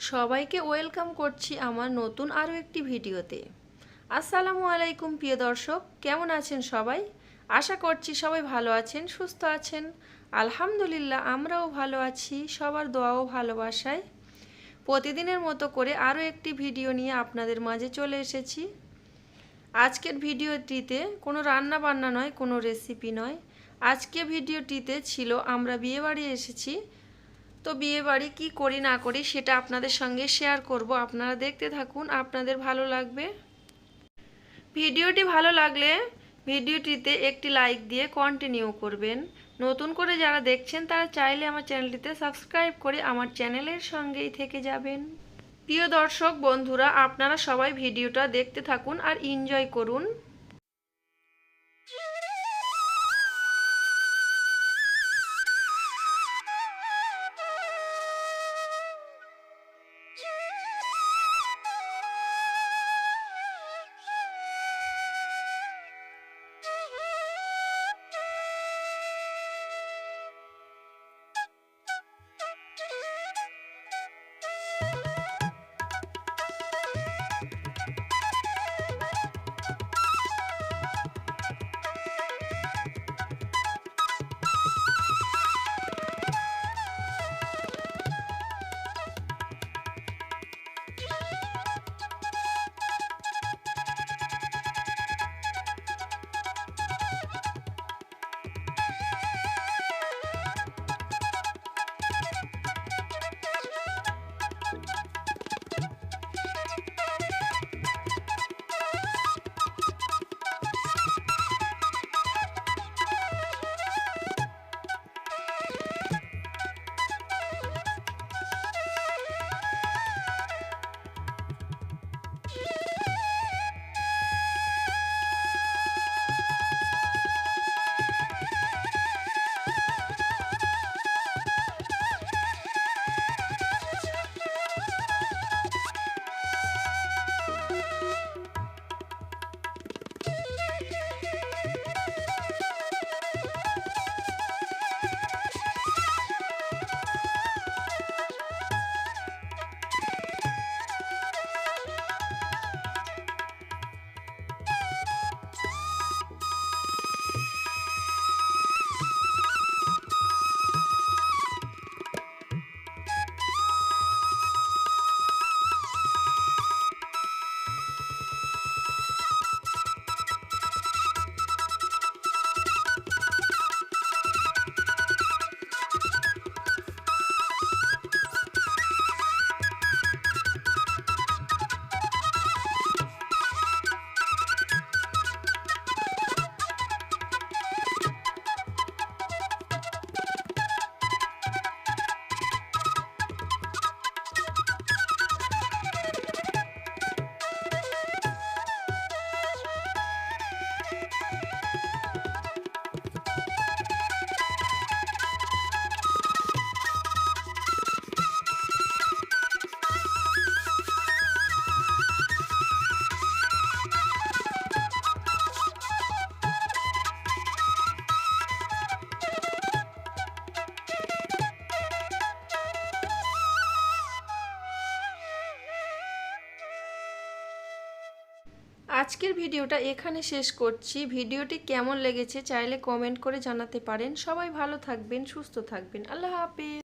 সবাইকে ওয়েলকাম করছি আমার নতুন আরও একটি ভিডিওতে। আসসালামু আলাইকুম প্রিয় দর্শক, কেমন আছেন সবাই? আশা করছি সবাই ভালো আছেন, সুস্থ আছেন। আলহামদুলিল্লাহ আমরাও ভালো আছি, সবার দোয়া ও ভালোবাসায়। প্রতিদিনের মতো করে আরও একটি ভিডিও নিয়ে আপনাদের মাঝে চলে এসেছি। আজকের ভিডিওটিতে কোনো রান্না বান্না নয়, কোনো রেসিপি নয়। আজকে ভিডিওটিতে ছিল আমরা বিয়েবাড়ি এসেছি। তো বিয়ে বাড়ি কী করি না করি সেটা আপনাদের সঙ্গে শেয়ার করব। আপনারা দেখতে থাকুন, আপনাদের ভালো লাগবে। ভিডিওটি ভালো লাগলে ভিডিওটিতে একটি লাইক দিয়ে কন্টিনিউ করবেন। নতুন করে যারা দেখছেন তারা চাইলে আমার চ্যানেলটিতে সাবস্ক্রাইব করে আমার চ্যানেলের সঙ্গেই থেকে যাবেন। প্রিয় দর্শক বন্ধুরা, আপনারা সবাই ভিডিওটা দেখতে থাকুন আর এনজয় করুন। আজকের ভিডিওটা এখানে শেষ করছি। ভিডিওটি কেমন লেগেছে চাইলে কমেন্ট করে জানাতে পারেন। সবাই ভালো থাকবেন, সুস্থ থাকবেন। আল্লাহ হাফেজ।